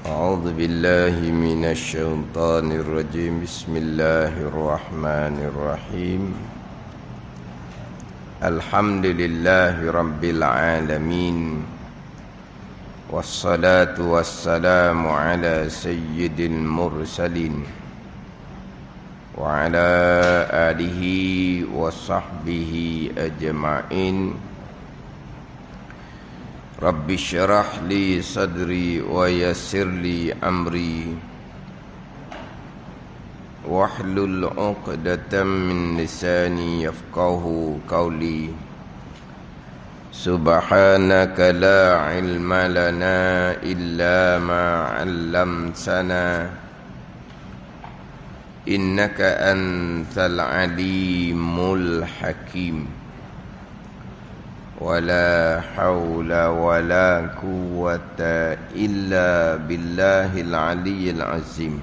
أعوذ بالله من الشيطان الرجيم. بسم الله الرحمن الرحيم. الحمد لله رب العالمين، والصلاة والسلام على سيد المرسلين وعلى آله وصحبه أجمعين. رب اشرح لي صدري ويسر لي أمري واحلل عقدة من لساني يفقه قولي. سبحانك لا علم لنا إلا ما علمتنا إنك أنت العليم الحكيم. ولا حول ولا قوة إلا بالله العلي العظيم.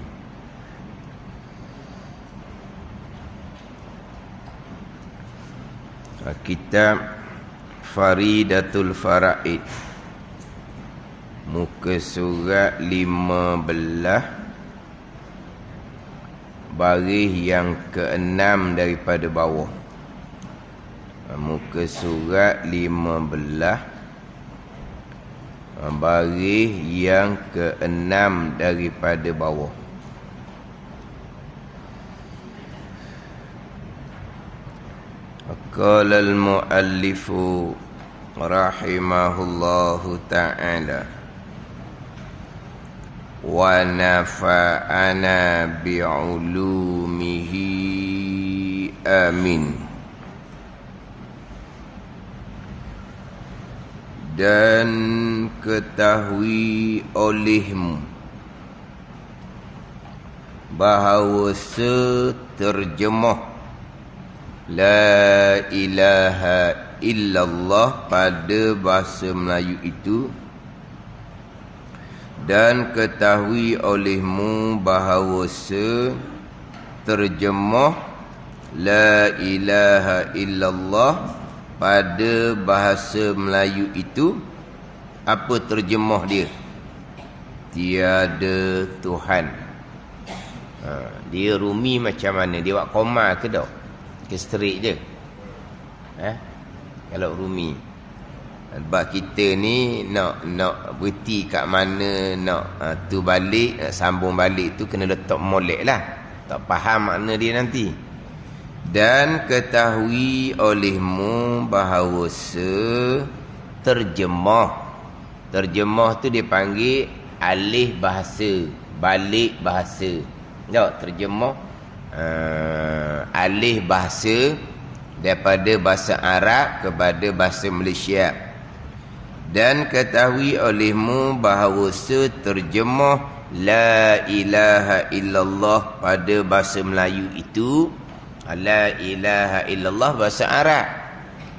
Kitab Faridatul Faraid, muka surat 15, baris yang ke-6 daripada bawah. Muka surat 15, baris yang ke-6 daripada bawah. Qala al-muallifu rahimahullahu ta'ala wa nafa'ana bi'ulumihi amin. Dan ketahui olehmu bahawa seterjemah La ilaha illallah pada bahasa Melayu itu, dan ketahui olehmu bahawa seterjemah La ilaha illallah pada bahasa Melayu itu, apa terjemah dia? Tiada Tuhan. Dia rumi macam mana? Dia buat koma ke tak? Ke straight je. Kalau rumi. Sebab kita ni nak berhenti kat mana, nak tu balik, nak sambung balik tu kena letak molek lah. Tak faham makna dia nanti. Dan ketahui olehmu bahawa terjemah tu dia panggil alih bahasa, balik bahasa. Tak, terjemah alih bahasa daripada bahasa Arab kepada bahasa Malaysia. Dan ketahui olehmu bahawa terjemah La ilaha illallah pada bahasa Melayu itu, La ilaha illallah bahasa Arab,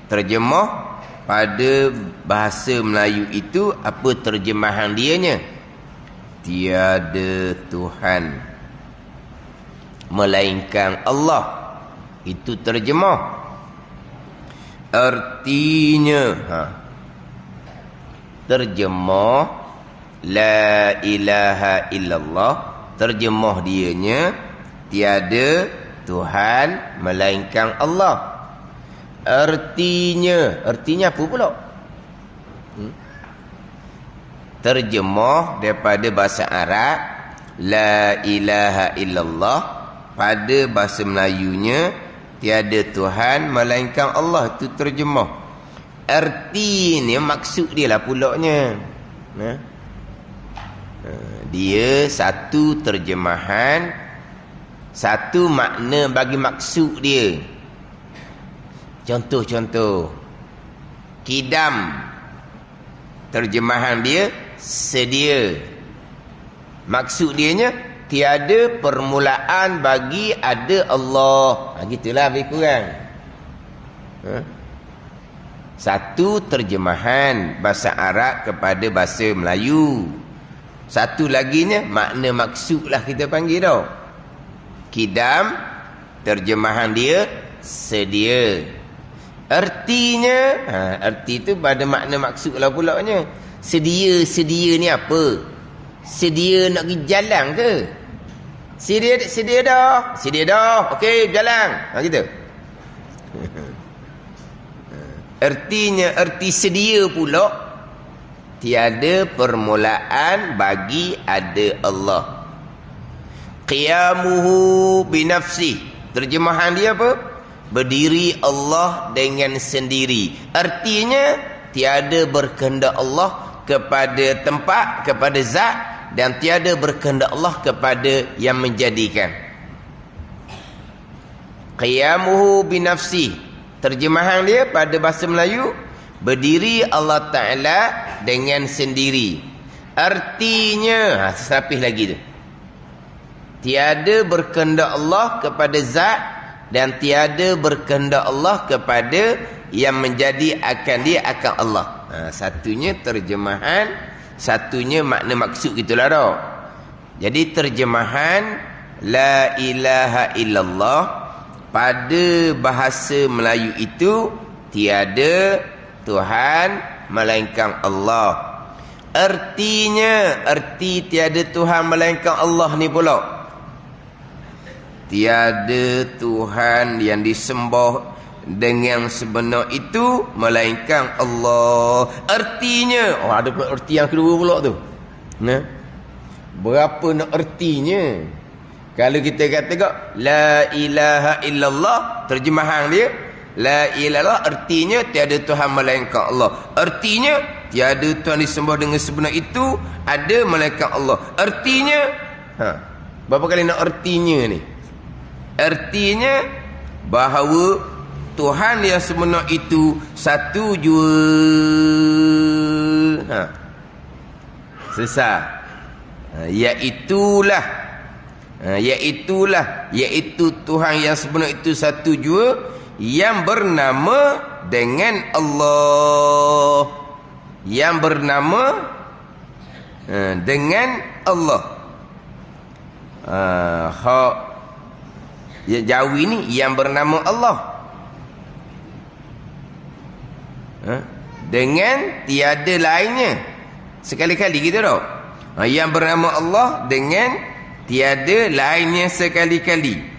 terjemah pada bahasa Melayu itu, apa terjemahan dianya? Tiada Tuhan melainkan Allah. Itu terjemah. Artinya terjemah La ilaha illallah, terjemah dianya tiada Tuhan melainkan Allah. Artinya apa pula? Terjemah daripada bahasa Arab La ilaha illallah, pada bahasa Melayunya tiada Tuhan melainkan Allah. Itu terjemah. Artinya maksud dia lah pulaknya. Dia satu terjemahan, satu makna bagi maksud dia. Contoh-contoh. Kidam, terjemahan dia sedia. Maksud dianya tiada permulaan bagi ada Allah. Gitulah lebih kurang. Satu terjemahan bahasa Arab kepada bahasa Melayu. Satu laginya makna maksud lah kita panggil tau. Kidam, terjemahan dia sedia. Artinya, arti tu pada makna maksud lah pulaknya. Sedia ni apa? sedia nak pergi jalan ke? Sedia dah. Okey, berjalan. Gitu. Erti sedia pula, tiada permulaan bagi ada Allah. Qiyamuhu binafsi. Terjemahan dia apa? Berdiri Allah dengan sendiri. Artinya tiada berkehendak Allah kepada tempat, kepada zat, dan tiada berkehendak Allah kepada yang menjadikan. Qiyamuhu binafsi. Terjemahan dia pada bahasa Melayu, berdiri Allah Ta'ala dengan sendiri. Artinya, serapih lagi tu, tiada berkehendak Allah kepada zat, dan tiada berkehendak Allah kepada yang menjadi akan dia akan Allah. Satunya terjemahan, satunya makna maksud gitulah dah. Jadi terjemahan la ilaha illallah pada bahasa Melayu itu tiada Tuhan melainkan Allah. Artinya, arti tiada Tuhan melainkan Allah ni pula, tiada Tuhan yang disembah dengan sebenar itu melainkan Allah. Artinya, ada pula erti yang kedua pula tu. Berapa nak ertinya? Kalau kita kata la ilaha illallah, terjemahan dia la ilaha, artinya tiada Tuhan melainkan Allah. Artinya tiada Tuhan disembah dengan sebenar itu ada melainkan Allah. Artinya, berapa kali nak artinya ni? Artinya bahawa Tuhan yang sebenar itu satu jua. Selesai. Iaitu Tuhan yang sebenar itu satu jua, yang bernama dengan Allah, yang bernama dengan Allah. Ya, Jawi ni yang bernama Allah, dengan tiada lainnya. Sekali-kali gitu dah. Yang bernama Allah dengan tiada lainnya sekali-kali.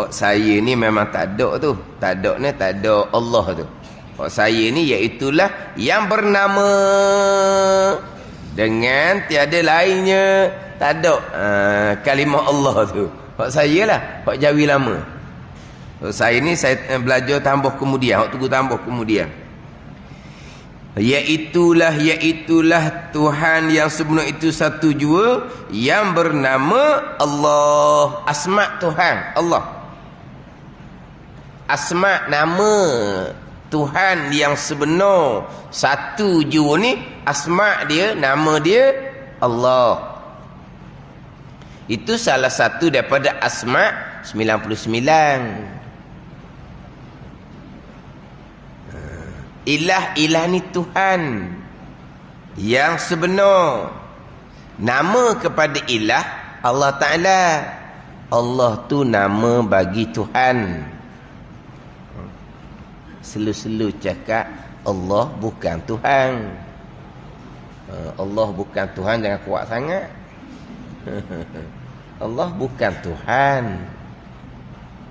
Saya ni memang tak ada tu. Tak ada ni, tak ada Allah tu. Saya ni iaitulah yang bernama dengan tiada lainnya. Tak ada kalimah Allah tu. Saya lah, Jawi lama. Saya ni saya belajar tambah kemudian, tunggu tambah kemudian. Iaitulah Tuhan yang sebenar itu satu jua, yang bernama Allah. Asma Tuhan Allah, asma nama Tuhan yang sebenar satu jua ni, asma dia, nama dia Allah. Itu salah satu daripada asma 99. Ilah ni Tuhan yang sebenar. Nama kepada ilah Allah Ta'ala. Allah tu nama bagi Tuhan. Selu-selu cakap Allah bukan Tuhan. Allah bukan Tuhan, jangan kuat sangat. Allah bukan Tuhan.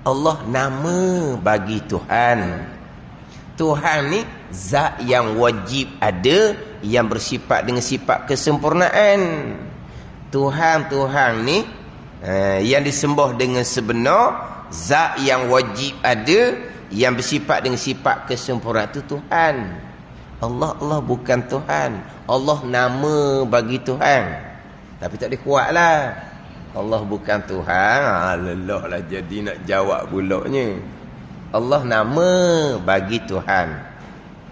Allah nama bagi Tuhan. Tuhan ni zat yang wajib ada, yang bersifat dengan sifat kesempurnaan. Tuhan ni yang disembah dengan sebenar, zat yang wajib ada, yang bersifat dengan sifat kesempurnaan, itu Tuhan. Allah bukan Tuhan. Allah nama bagi Tuhan, tapi tak dikuatlah. Allah bukan Tuhan. Lelah lah jadi nak jawab pulaknya. Allah nama bagi Tuhan.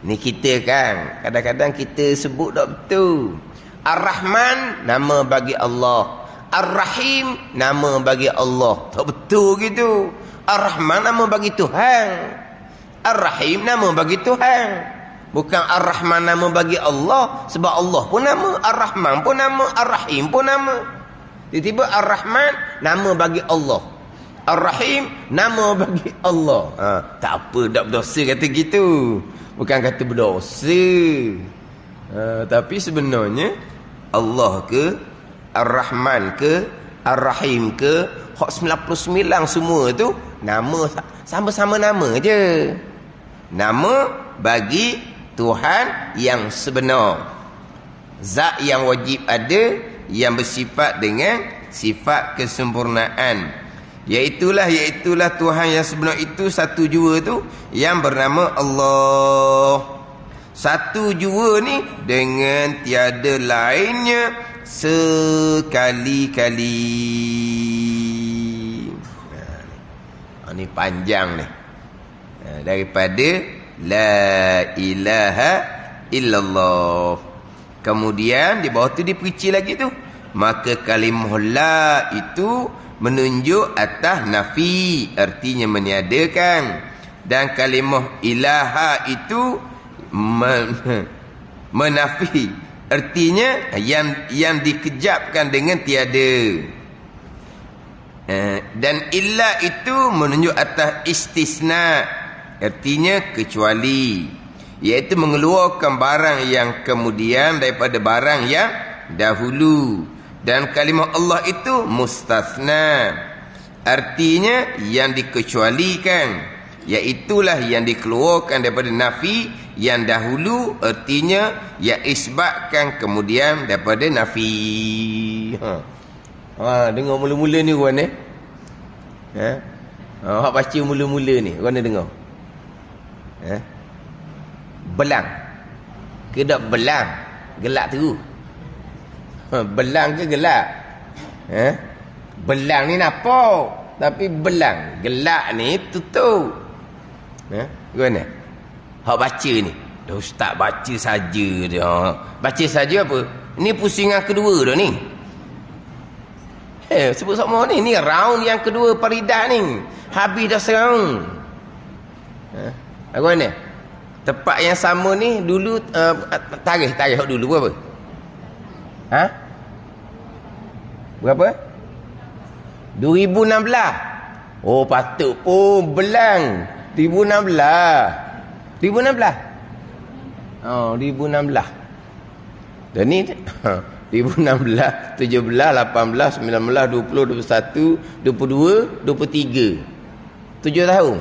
Ni kita kan, kadang-kadang kita sebut tak betul. Ar-Rahman nama bagi Allah, Ar-Rahim nama bagi Allah. Tak betul gitu. Ar-Rahman nama bagi Tuhan, Ar-Rahim nama bagi Tuhan. Bukan Ar-Rahman nama bagi Allah. Sebab Allah pun nama, Ar-Rahman pun nama, Ar-Rahim pun nama. Tiba-tiba Ar-Rahman nama bagi Allah, Ar-Rahim nama bagi Allah. Tak apa, tak berdosa kata gitu. Bukan kata berdosa. Tapi sebenarnya Allah ke Ar-Rahman ke, Ar-Rahim ke, hak 99 semua tu nama sama-sama nama je. Nama bagi Tuhan yang sebenar. Zat yang wajib ada, yang bersifat dengan sifat kesempurnaan. Iaitulah Tuhan yang sebenar itu, satu jua tu yang bernama Allah. Satu jua ni dengan tiada lainnya sekali-kali. Ini panjang ni. Daripada la ilaha illallah. Kemudian di bawah tu diperinci lagi tu. Maka kalimah la itu menunjuk atas nafi, artinya meniadakan. Dan kalimah ilaha itu menafi, artinya yang dikejapkan dengan tiada. Dan illa itu menunjuk atas istisna, artinya kecuali, iaitu mengeluarkan barang yang kemudian daripada barang yang dahulu. Dan kalimah Allah itu mustasna, artinya yang dikecualikan, iaitulah yang dikeluarkan daripada nafi yang dahulu, artinya yang isbatkan kemudian daripada nafi. Dengar mula-mula ni kawan hak baca mula-mula ni kawan dengar. Belang ke tak belang? Gelak terus. Belang ke gelak? Belang ni nampak, tapi belang, gelak ni tutup. Gimana? Hak baca ni. Dah ustaz baca saja dia. Baca saja apa? Ini pusingan kedua dah ni. Sebut sama ni. Ni round yang kedua Faridah ni. Habis dah serang. Gimana? Tempat yang sama ni dulu tarikh dulu berapa? Berapa? 2016. Oh patut pun belang. 2016. 2016. Dan ni 2016, 17, 18, 19, 20, 21, 22, 23. 7 tahun.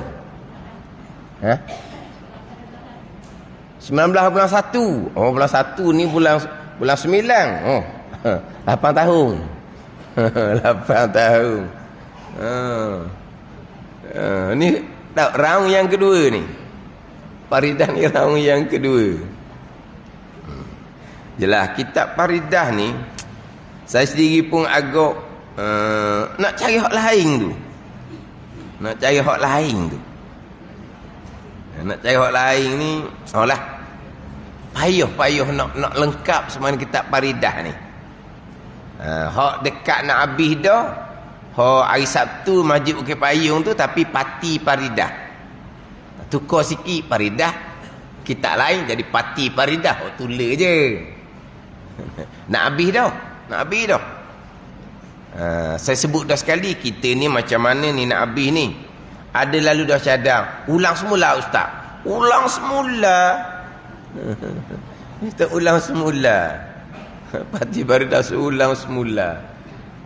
19 bulan 1. Oh bulan 1 ni bulan 9. Oh 8 tahun. 8 tahun. Ni tak round yang kedua ni. Faridah ni round yang kedua. Jelas kitab Faridah ni saya sendiri pun agak nak cari hak lain tu. Nak cari hak lain ni lah. Payah nak lengkap semua kitab Faridah ni. Hak dekat nak habis dah. Hak hari Sabtu Masjid Bukit Payung tu, tapi Pati Faridah. Tukar sikit Faridah, kitab lain jadi Pati Faridah. Hak tulis je. Nak habis dah. Saya sebut dah sekali, kita ni macam mana ni nak habis ni. Ada lalu dah cadang, ulang semula ustaz. Ulang semula. Pati Faridah ulang semula.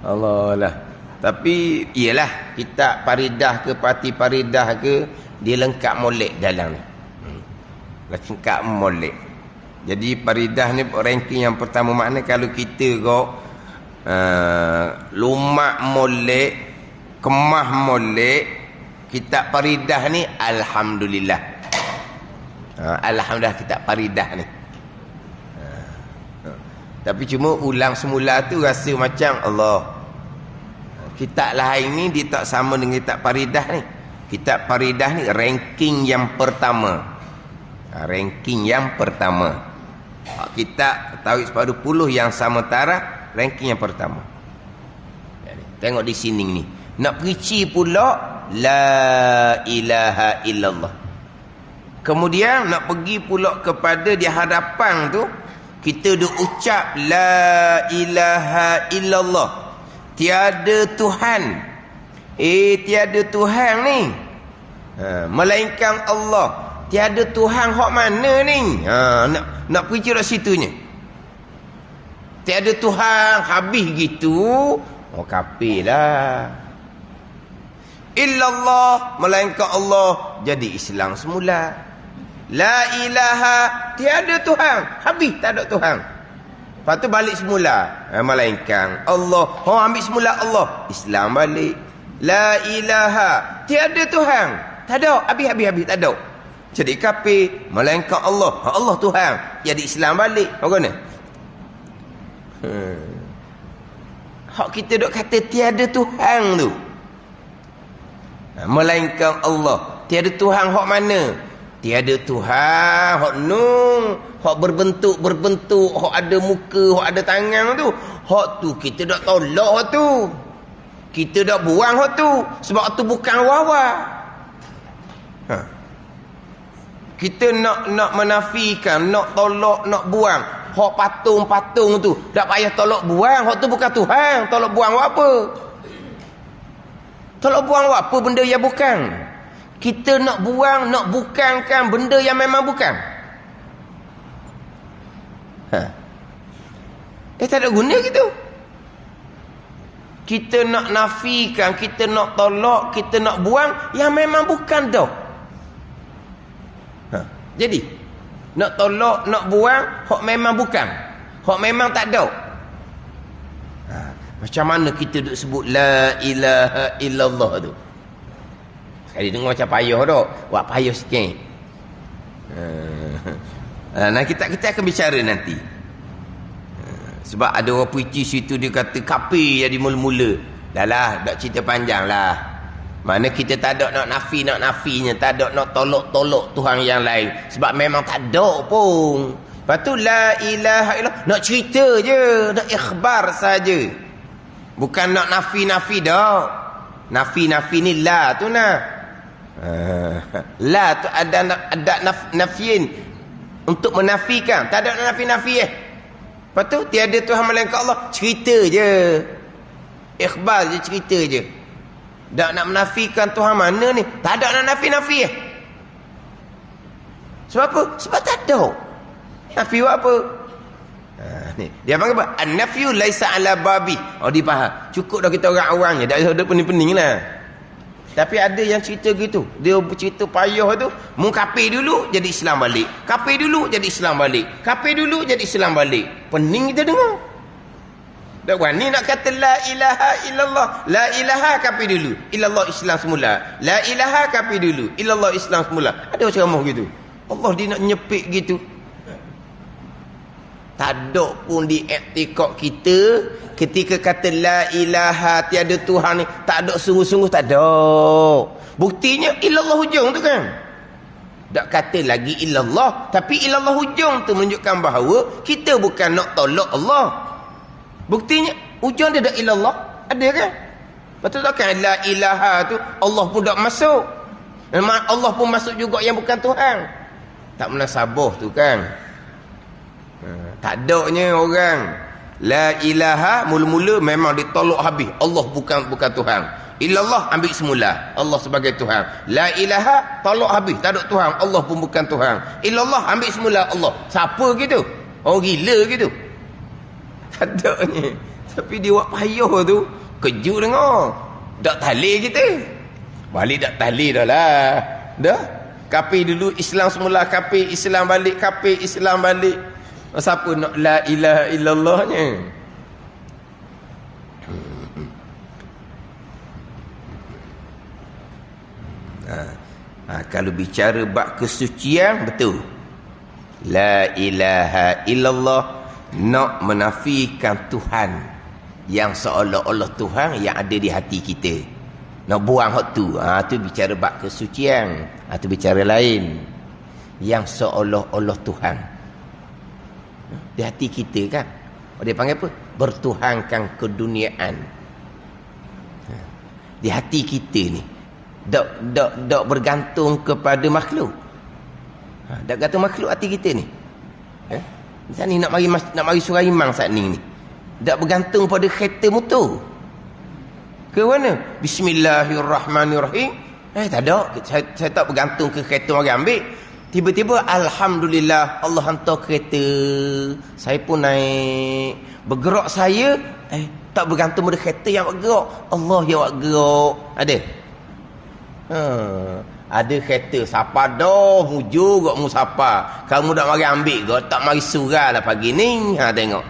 Allah lah. Tapi iyalah kitab Faridah ke Pati Faridah ke, dia lengkap molek dalam ni. Lengkap molek. Jadi Faridah ni ranking yang pertama. Makna kalau kita kok lumak molek, kemah molek kitab Faridah ni, alhamdulillah. Alhamdulillah kitab Faridah ni. Tapi cuma ulang semula tu rasa macam Allah. Kitab lain ni dia tak sama dengan kitab Faridah ni. Kitab Faridah ni ranking yang pertama. Ranking yang pertama. Kitab Tauhid Separuh Puluh yang sama taraf ranking yang pertama. Tengok di sini ni. Nak perici pula la ilaha illallah. Kemudian nak pergi pula kepada di hadapan tu, kita duk ucap la ilaha illallah. Tiada Tuhan. Tiada Tuhan ni. Melainkan Allah. Tiada Tuhan hak mana ni? Nak pergi kat situnya. Tiada Tuhan, habis gitu. Oh, kafir lah. Illallah, melainkan Allah, jadi Islam semula. La ilaha, tiada Tuhan, habis tak ada Tuhan. Lepas tu balik semula, melainkan Allah. Oh, ambil semula Allah, Islam balik. La ilaha, tiada Tuhan, tak ada, habis, tak ada. Jadi kafir, melainkan Allah. Allah Tuhan, jadi Islam balik. Bagaimana? Hak kita duk kata tiada Tuhan tu, melainkan Allah. Tiada Tuhan hak mana? Tiada Tuhan hak hak berbentuk, hak ada muka, hak ada tangan tu. Hak tu kita dak tolak hak tu. Kita dak buang hak tu, sebab tu bukan wawa. Kita nak menafikan, nak tolak, nak buang hak patung-patung tu. Tak payah tolak buang, hak tu bukan Tuhan. Tolak buang apa? Tolak buang apa benda yang bukan? Kita nak buang, nak bukankan benda yang memang bukan. Tak ada guna gitu. Kita nak nafikan, kita nak tolak, kita nak buang yang memang bukan dah. Jadi nak tolak, nak buang hak memang bukan, hak memang tak ada. Macam mana kita duk sebut la ilaha illallah tu? Sekali dengar macam payah dah, buat payah sikit. Nah, kita akan bicara nanti. Sebab ada orang puisi situ dia kata kafir jadi mula-mula. Dah lah, dak cerita panjang lah. Mana kita tak ada nak nafinya, tak ada nak tolak Tuhan yang lain. Sebab memang tak ada pun. Lepas tu la ilaha illallah, nak cerita je, nak ikhbar saja. Bukan nak nafi dah. Nafi ni la tu nah. La tu ada nafiin untuk menafikan. Tak ada nafi. Lepas tu tiada Tuhan melainkan Allah, cerita je. Ikhbar je, cerita je. Tak nak menafikan Tuhan mana ni? Tak ada nak nafi. Sebab apa? Sebab tak ada. Nafi buat apa? Ni dia panggil apa? An-nafyu laisa ala babi. Oh, dia faham. Cukup dah kita orang-orangnya, tak ada pening-pening lah. Tapi ada yang cerita gitu. Dia cerita payah tu, mu kafir dulu jadi Islam balik. Kafir dulu jadi Islam balik. Kafir dulu jadi Islam balik. Pening kita dengar. Tak berani nak kata la ilaha illallah. La ilaha kafir dulu, illallah Islam semula. La ilaha kafir dulu, illallah Islam semula. Ada ceramah gitu. Allah dia nak nyepik gitu. Tak ada pun di i'tikad kita ketika kata la ilaha, tiada Tuhan ni, tak ada sungguh-sungguh, tak ada. Buktinya illallah hujung tu kan. Tak kata lagi illallah, tapi illallah hujung tu menunjukkan bahawa kita bukan nak tolak Allah. Buktinya hujung dia ada illallah, ada kan? Betul tak kan la ilaha tu Allah pun tak masuk. Allah pun masuk juga yang bukan Tuhan. Tak munasabah tu kan. Tak adanya orang la ilaha mula-mula memang ditolak habis. Allah bukan Tuhan. Illallah ambil semula, Allah sebagai Tuhan. La ilaha tolak habis, tak ada Tuhan, Allah pun bukan Tuhan. Illallah ambil semula Allah. Siapa gitu? Orang gila gitu? Tak adanya. Tapi dia buat payah tu, kejut dengar. Tak tahlil kita. Balik tak tahlil dah lah. Dah. Kafir dulu, Islam semula, kafir, Islam balik, kafir, Islam balik. Siapa nak la ilaha illallahnya? Kalau bicara bab kesucian, betul. La ilaha illallah, nak menafikan Tuhan yang seolah-olah Tuhan yang ada di hati kita. Nak buang hak tu. Tu bicara bab kesucian. Tu bicara lain. Yang seolah-olah Tuhan di hati kita kan. Dia panggil apa? Bertuhankan keduniaan. Di hati kita ni tak bergantung kepada makhluk. Tak gantung makhluk hati kita ni. Saat ni nak mari surah imam saat ni. Tak bergantung pada kereta motor. Ke mana? Bismillahirrahmanirrahim. Tak ada. Saya tak bergantung ke kereta orang ambil. Tiba-tiba alhamdulillah Allah hantar kereta. Saya pun naik. Bergerak saya tak bergantung pada kereta yang bergerak. Allah yang bergerak. Ada? Ada kereta siapa dah muju gak mu siapa. Kamu dak mari ambil gak tak mari surah lah pagi ni. Tengok.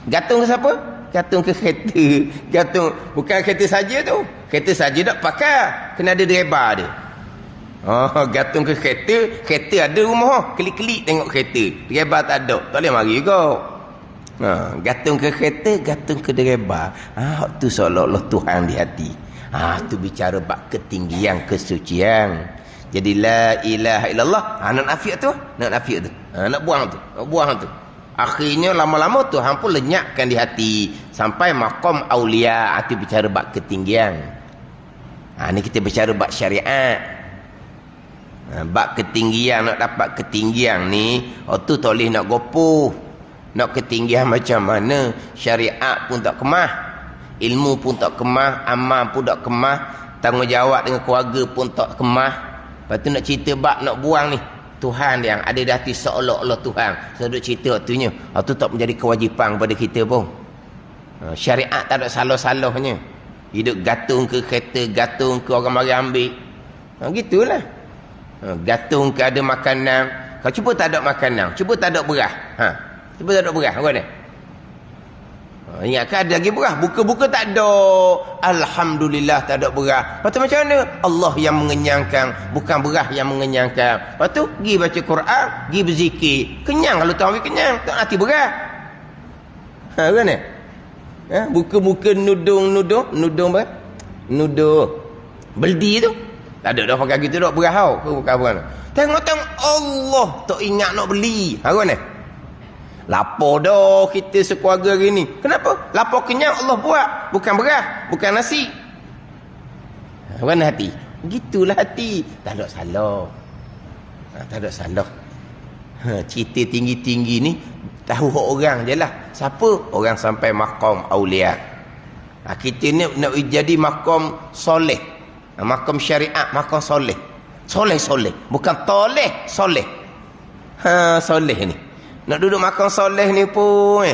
Gantung ke siapa? Gantung ke kereta. Gantung bukan kereta saja tu. Kereta saja tak pakai. Kena ada driver dia. Gantung ke kereta. Kereta ada rumah. Klik-klik tengok kereta. Driver tak ada. Tak boleh mari kau. Gantung ke kereta, gantung ke driver. Tu seolah-olah Tuhan di hati. Tu bicara bab ketinggian kesucian. Jadi la ilaha illallah. Nak nafiat tu. Nak nafiat tu. Nak buang tu. Nak buang tu. Akhirnya lama-lama Tuhan pun lenyapkan di hati. Sampai maqam aulia. Itu bicara bab ketinggian. Ni kita bicara bab syariat. Bab ketinggian. Nak dapat ketinggian ni. Tu tak boleh nak gopoh. Nak ketinggian macam mana. Syariat pun tak kemah. Ilmu pun tak kemah. Amal pun tak kemah. Tanggungjawab dengan keluarga pun tak kemah. Lepas tu nak cerita bab nak buang ni. Tuhan yang ada di hati seolah-olah Tuhan. Saya duk cerita waktunya. Itu tak menjadi kewajipan kepada kita pun. Syariat tak ada salah-salahnya. Hidup gantung ke kereta, gantung ke orang mari ambil. Gitulah. Gantung ke ada makanan. Kau cuba tak ada makanan. Cuba tak ada beras. Cuba tak ada beras. Apa ni? Ingatkan ada lagi beras. Buka-buka tak ada. Alhamdulillah tak ada beras. Lepas tu macam mana? Allah yang mengenyangkan. Bukan beras yang mengenyangkan. Lepas tu pergi baca Quran. Pergi berzikir. Kenyang kalau tak ambil kenyang. Tak hati beras. Kan ni? Buka-buka nudung. Nudung apa? Nudung. Beldi tu. Tak ada dah pakai gitu dah beras tau. Bukan apa. Tengok-tengok Allah. Tak ingat nak beli. Kan ni? Lapar dah kita sekeluarga hari ni. Kenapa? Lapar kenyang Allah buat. Bukan beras. Bukan nasi. Mana hati? Gitulah hati. Tak ada salah. Tak ada salah. Cerita tinggi-tinggi ni tahu orang je lah. Siapa? Orang sampai maqam aulia. Kita ni nak jadi maqam soleh. Maqam syariat. Maqam soleh. Soleh. Bukan toleh. Soleh. Soleh ni. Nak duduk makan soleh ni pun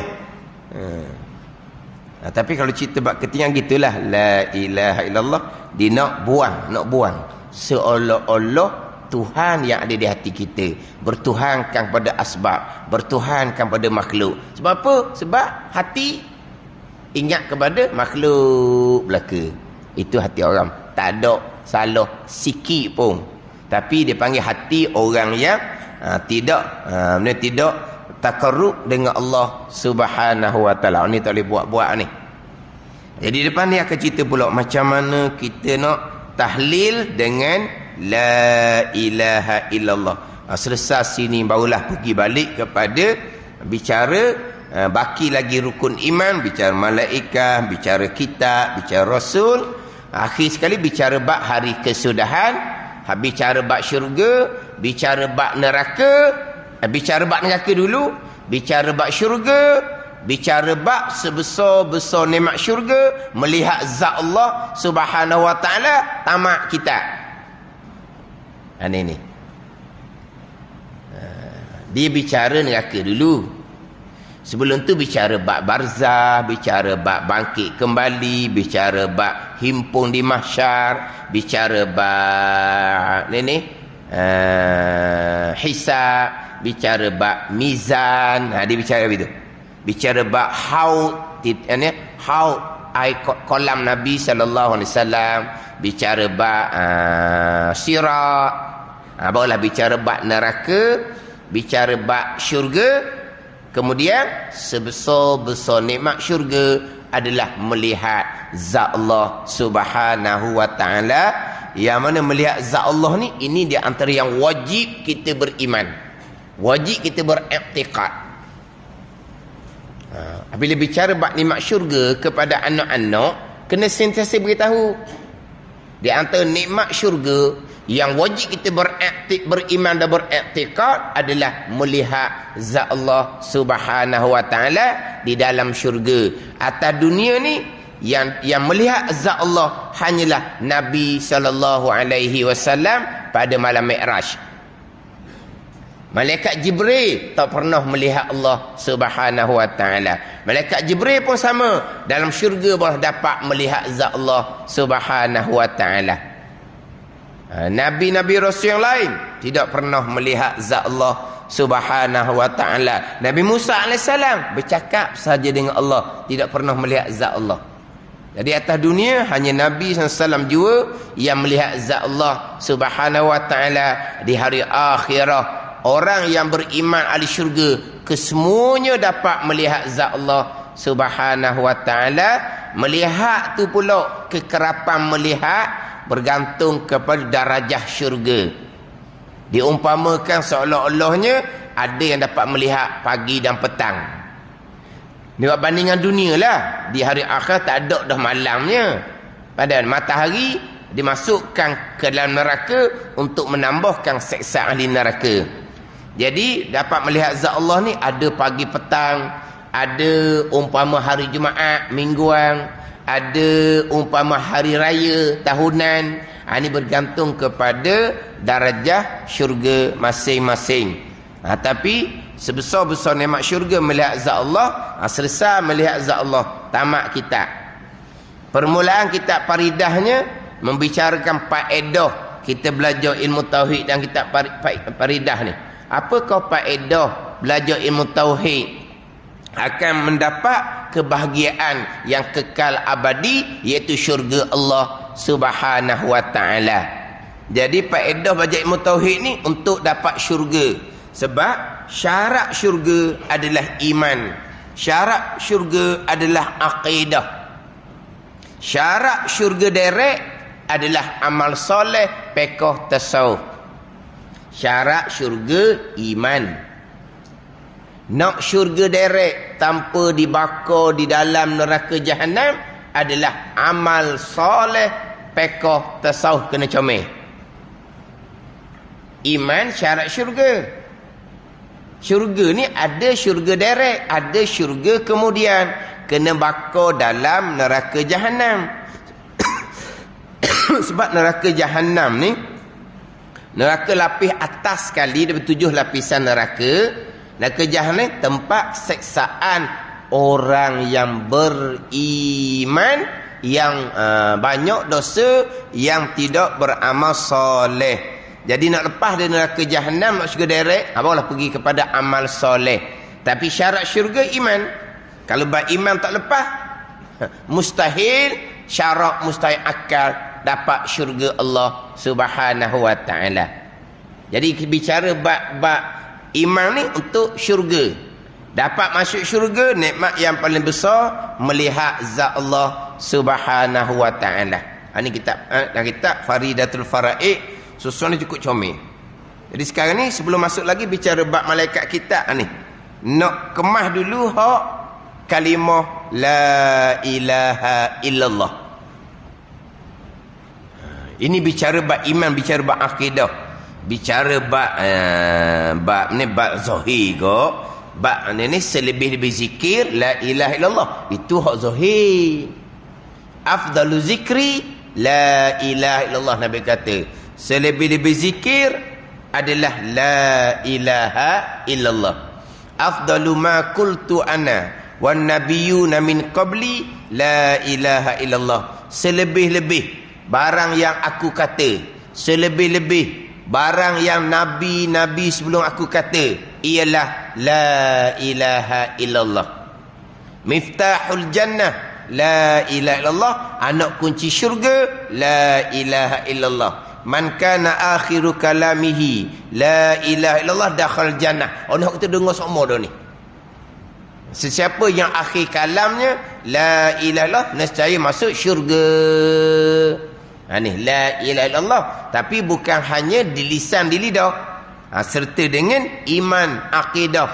tapi kalau cerita bab ketinggian gitulah. La ilaha illallah. Dia nak buang. Seolah-olah Tuhan yang ada di hati kita. Bertuhankan pada asbab. Bertuhankan pada makhluk. Sebab apa? Sebab hati ingat kepada makhluk belaka. Itu hati orang. Tak ada salah sikit pun. Tapi dia panggil hati orang yang tidak takarrub dengan Allah Subhanahu wa taala. Ni tak boleh buat-buat ni. Jadi depan ni akan cerita pula macam mana kita nak tahlil dengan la ilaha illallah. Selesai sini barulah pergi balik kepada bicara baki lagi rukun iman, bicara malaikat, bicara kitab, bicara rasul. Akhir sekali bicara bab hari kesudahan, bicara bab syurga, bicara bab neraka. Bicara bab neraka dulu, bicara bab syurga, bicara bab sebesar-besar nikmat syurga, melihat zat Allah Subhanahu wa taala, tamat kita. Ini. Dia bicara neraka dulu. Sebelum tu bicara bab barzah, bicara bab bangkit kembali, bicara bab himpun di mahsyar, bicara bab hisab, bicara bab mizan. Dia bicara begitu. Bicara bab haud, kolam Nabi sallallahu alaihi wasallam, bicara bab sirat. Barulah bicara bab neraka, bicara bab syurga. Kemudian sebesar-besar nikmat syurga adalah melihat zat Allah Subhanahu wa taala. Yang mana melihat zat Allah ni, ini di antara yang wajib kita beriman. Wajib kita beriktikad. Bila bicara bab nikmat syurga kepada anak-anak, kena sentiasa beritahu. Di antara nikmat syurga yang wajib kita beriman dan beriktikad adalah melihat zat Allah Subhanahu wa taala di dalam syurga. Atas dunia ni yang melihat zat Allah hanyalah Nabi sallallahu alaihi wasallam pada malam Mi'raj. Malaikat Jibril tak pernah melihat Allah Subhanahu wa taala. Malaikat Jibril pun sama, dalam syurga boleh dapat melihat zat Allah Subhanahu wa taala. Nabi-nabi rasul yang lain tidak pernah melihat zat Allah Subhanahu wa taala. Nabi Musa alaihissalam bercakap saja dengan Allah, tidak pernah melihat zat Allah. Jadi atas dunia hanya Nabi SAW jua yang melihat zat Allah Subhanahu wa taala. Di hari akhirah, orang yang beriman ahli syurga kesemuanya dapat melihat zat Allah Subhanahu wa taala. Melihat tu pula, kekerapan melihat bergantung kepada darajah syurga. Diumpamakan seolah-olahnya ada yang dapat melihat pagi dan petang. Dia buat bandingan dunia lah. Di hari akhir tak ada dah malamnya. Padahal matahari dimasukkan ke dalam neraka untuk menambahkan seksa ahli neraka. Jadi dapat melihat zat Allah ni ada pagi petang, ada umpama hari Jumaat mingguan, ada umpama hari raya tahunan. Ini bergantung kepada darajah syurga masing-masing. Tapi sebesar-besar nikmat syurga melihat zat Allah, selesai melihat zat Allah, tamat kitab. Permulaan kitab Faridahnya membicarakan faedah kita belajar ilmu tauhid dan kitab Faridah ni. Apakah faedah belajar ilmu tauhid? Akan mendapat kebahagiaan yang kekal abadi, iaitu syurga Allah Subhanahu wa taala. Jadi faedah belajar ilmu tauhid ni untuk dapat syurga. Sebab syarat syurga adalah iman. Syarat syurga adalah akidah. Syarat syurga direct adalah amal soleh, fiqh, tasawuf. Syarat syurga iman. Nak syurga direct tanpa dibakar di dalam neraka jahanam adalah amal soleh, fiqh, tasawuf kena comel. Iman syarat syurga. Syurga ni ada syurga direct, ada syurga kemudian kena bakar dalam neraka jahanam. Sebab neraka jahanam ni, neraka lapis atas sekali daripada 7 lapisan neraka. Neraka jahanam tempat seksaan orang yang beriman, yang banyak dosa, yang tidak beramal soleh. Jadi nak lepas dari neraka jahanam, nak syurga direct, barulah pergi kepada amal soleh. Tapi syarat syurga iman. Kalau beriman tak lepas, mustahil, syarat mustahil akal dapat syurga Allah Subhanahu wa taala. Jadi bicara bab iman ni untuk syurga. Dapat masuk syurga, nikmat yang paling besar melihat zat Allah Subhanahu wa taala. Ini kitab Faridatul Faraid. Susun ni cukup comel. Jadi sekarang ni sebelum masuk lagi bicara bab malaikat kita ni, nak kemas dulu hak kalimah la ilaha illallah. Ini bicara bab iman, bicara bab akidah. Bicara bab ni bab zahir ke? Bab ni selebih-lebih zikir la ilaha illallah. Itu hak zahir. Afdalu zikri la ilaha illallah, Nabi kata. Selebih-lebih zikir adalah la ilaha illallah. Afdalu ma qultu ana wan nabiyyuna min qabli la ilaha illallah. Selebih-lebih barang yang aku kata, selebih-lebih barang yang nabi-nabi sebelum aku kata ialah la ilaha illallah. Miftahul jannah la ilaha illallah. Anak kunci syurga la ilaha illallah. Man kana akhiru kalamihi la ilaha illallah dakhal jannah. Orang kita dengar semua dah ni. Sesiapa yang akhir kalamnya la ilaha illallah, nescaya masuk syurga. Ni la ilaha illallah, tapi bukan hanya di lisan, di lidah, serta dengan iman, akidah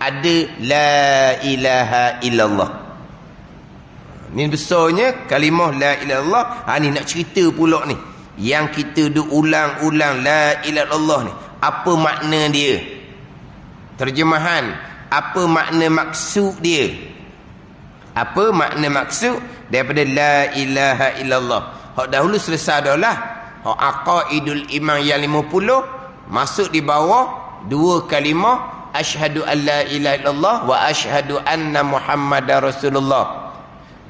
ada la ilaha illallah. Ni besarnya kalimah la ilaha illallah. Ni nak cerita pula ni, yang kita duk ulang-ulang la ilaha illallah ni, apa makna dia, terjemahan, apa makna maksud dia, apa makna maksud daripada la ilaha illallah. Hak dahulu selesai dah lah. Hak aqaidul iman yang 50 masuk di bawah dua kalimah, asyhadu an la ilaha illallah wa asyhadu anna muhammadar rasulullah.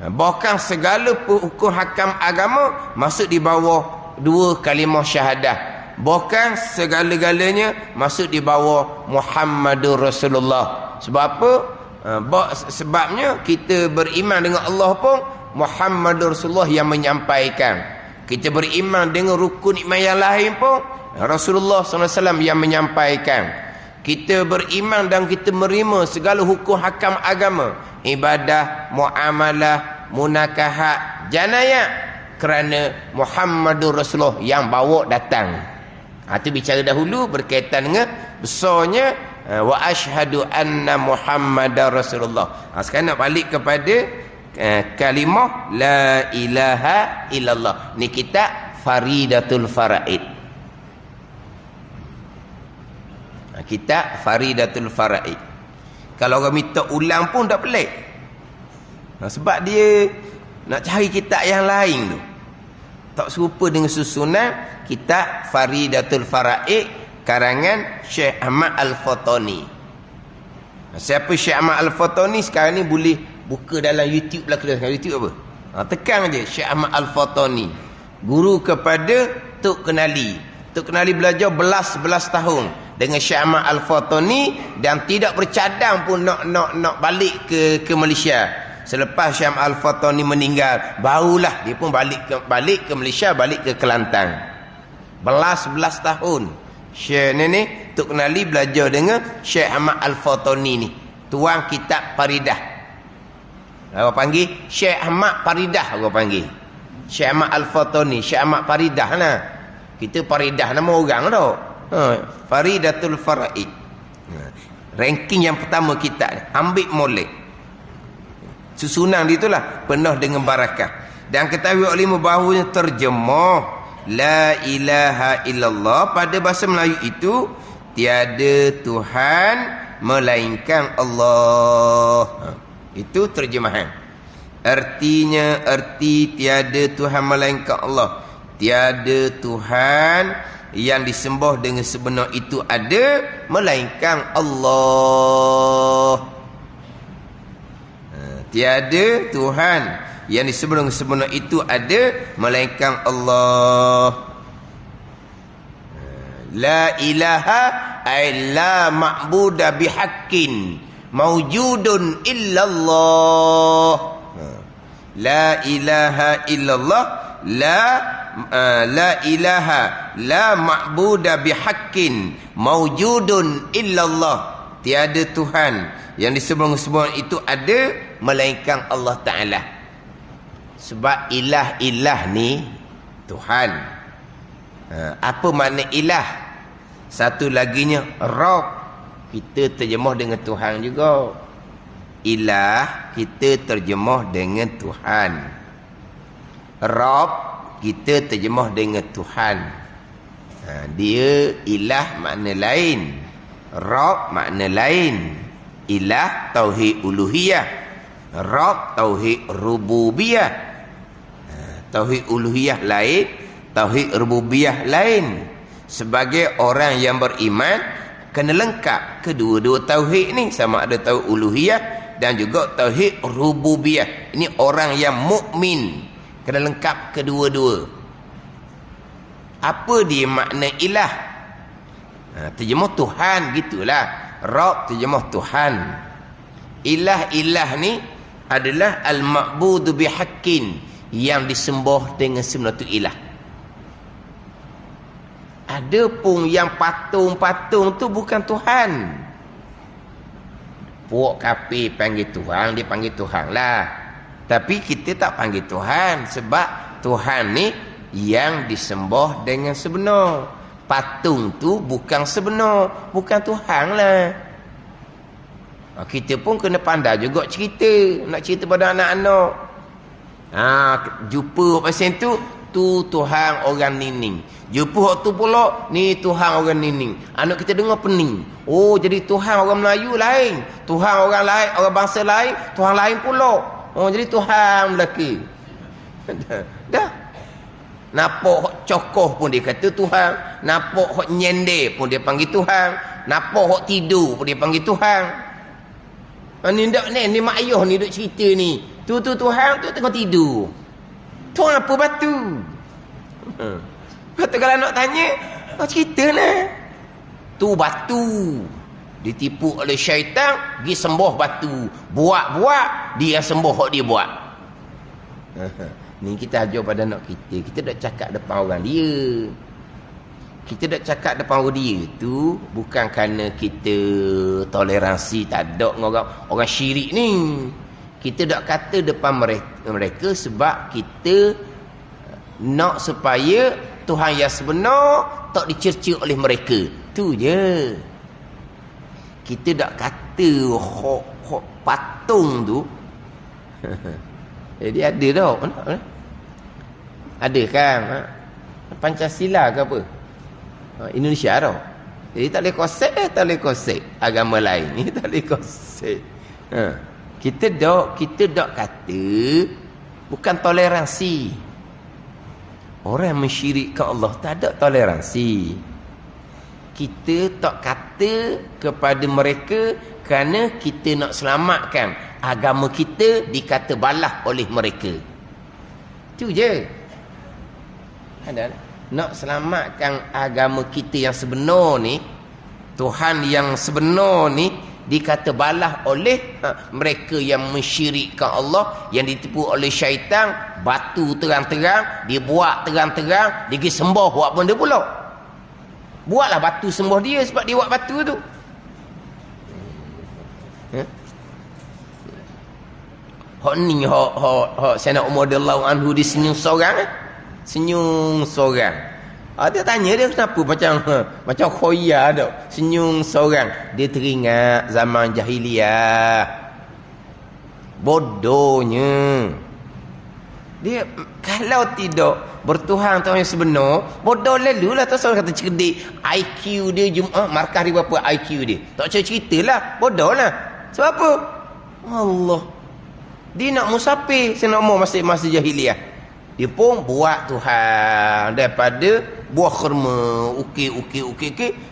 Bahkan segala hukum hakam agama masuk di bawah dua kalimah syahadah. Bahkan segala-galanya masuk di bawah Muhammadur Rasulullah. Sebab apa? Sebabnya kita beriman dengan Allah pun Muhammadur Rasulullah yang menyampaikan. Kita beriman dengan rukun iman yang lain pun Rasulullah SAW yang menyampaikan. Kita beriman dan kita menerima segala hukum hakam agama, ibadah, muamalah, munakahat, janayah, kerana Muhammadur Rasulullah yang bawa datang. Itu bicara dahulu berkaitan dengan besarnya wa asyhadu anna Muhammadar Rasulullah. Sekarang nak balik kepada kalimah la ilaha illallah. Ni kita Faridatul Faraid. Kita Faridatul Faraid. Kalau orang minta ulang pun tak pelik. Sebab dia nak cari kitab yang lain tu. Tak serupa dengan susunan kitab Faridatul Faraid karangan Syekh Ahmad Al-Fatani. Siapa Syekh Ahmad Al-Fatani sekarang ni boleh buka dalam YouTube lah. YouTube apa? Tekan je Syekh Ahmad Al-Fatani. Guru kepada Tok Kenali. Tok Kenali belajar belas tahun dengan Syekh Ahmad Al-Fatani dan tidak bercadang pun nak balik ke Malaysia. Selepas Syekh Ahmad Al-Fatani meninggal, barulah dia pun balik ke Malaysia, balik ke Kelantan. Belas tahun. Syekh ni Tok Kenali belajar dengan Syekh Ahmad Al-Fatani ni, tuang kitab Faridah. Orang panggil Syekh Ahmad Faridah, orang panggil. Syekh Ahmad Al-Fatani, Syekh Ahmad Faridah lah. Kita Faridah nama orang tau. Faridatul Faraid. Ranking yang pertama kitab ni, ambil molek. Susunan dia itulah penuh dengan barakah. Dan ketahui oleh bahawa terjemah la ilaha illallah pada bahasa Melayu itu tiada Tuhan melainkan Allah. Itu terjemahan. Artinya tiada Tuhan melainkan Allah. Tiada Tuhan yang disembah dengan sebenar itu ada melainkan Allah. Tiada Tuhan yang disebut dengan sebenar itu ada melainkan Allah. La ilaha ay la ma'buda bihaqqin mawjudun illallah. La ilaha illallah. La ilaha la ma'buda bihaqqin mawjudun illallah. Tiada Tuhan yang disebut itu ada melainkan Allah Ta'ala. Sebab ilah ni Tuhan. Apa makna ilah? Satu laginya Rabb. Kita terjemah dengan Tuhan juga. Ilah kita terjemah dengan Tuhan. Rabb kita terjemah dengan Tuhan. Dia ilah makna lain, Rabb makna lain. Ilah tauhid uluhiyah, Rabb tauhid rububiyah. Tauhid uluhiyah lain, tauhid rububiyah lain. Sebagai orang yang beriman kena lengkap kedua-dua tauhid ni, sama ada tauhid uluhiyah dan juga tauhid rububiyah. Ini orang yang mukmin kena lengkap kedua-dua. Apa dia makna ilah? Terjemah Tuhan gitulah. Rabb terjemah Tuhan. Ilah ni adalah al-ma'budu bihaqqin, yang disembah dengan sebenar tu ilah. Ada pun yang patung-patung tu bukan Tuhan. Puak kafir panggil Tuhan, dia panggil Tuhan lah. Tapi kita tak panggil Tuhan, sebab Tuhan ni yang disembah dengan sebenar. Patung tu bukan sebenar, bukan Tuhan lah. Kita pun kena pandai juga cerita, nak cerita pada anak-anak. Jumpa pasien tu Tuhan orang nining. Jumpa waktu pula ni Tuhan orang nining. Anak kita dengar pening. Oh, jadi Tuhan orang Melayu lain, Tuhan orang lain, orang bangsa lain, Tuhan lain pula. Oh, jadi Tuhan Melaka. Dah. Nampak hok cokoh pun dia kata Tuhan. Nampak hok nyender pun dia panggil Tuhan. Nampak hok tidur pun dia panggil Tuhan. Ni ndak ni mak ayah ni duk cerita ni. Tu Tuhan tu tengah tidur. Tuhan apa batu? Lepas tu kalau nak tanya, cerita lah. Tu batu. Ditipu oleh syaitan, pergi sembah batu. Buat, dia sembah hok dia buat. Ni kita ajar pada anak kita. Kita dak cakap depan orang dia. Kita dak cakap depan orang dia tu bukan kerana kita toleransi tak ada dengan orang syirik ni. Kita dak kata depan mereka sebab kita nak supaya Tuhan yang sebenar tak dicerca oleh mereka. Tu je. Kita dak kata hok patung tu. Jadi ada tau. Ada kan? Pancasila ke apa? Indonesia tau. Jadi tak boleh konsep agama lain ni, tak boleh konsep. Kita dak kata bukan toleransi. Orang yang mensyirikkan Allah tak ada toleransi. Kita tak kata kepada mereka kerana kita nak selamatkan agama kita dikata balah oleh mereka. Itu je. Ada nak selamatkan agama kita yang sebenar ni, Tuhan yang sebenar ni dikata balah oleh mereka yang mensyirikkan Allah, yang ditipu oleh syaitan. Batu terang-terang dia buat terang-terang, dia pergi sembah buat benda pula. Buatlah batu sembah dia sebab dia buat batu tu. Hak ni hak Sayyidina Umar radhiyallahu anhu dia senyum seorang. Senyum seorang. Dia tanya dia kenapa macam khoya dak. Senyum seorang. Dia teringat zaman jahiliah. Bodohnya. Dia kalau tidak bertuhan Tuhan yang sebenar, bodoh lalulah tu seorang kata cerdik. IQ dia markah dia berapa IQ dia. Tak ceritalah, bodohlah. Sebab apa? Allah. Dia nak musafir Sayyidina Umar masa jahiliah. Dia pun buat Tuhan daripada buah kurma, ukir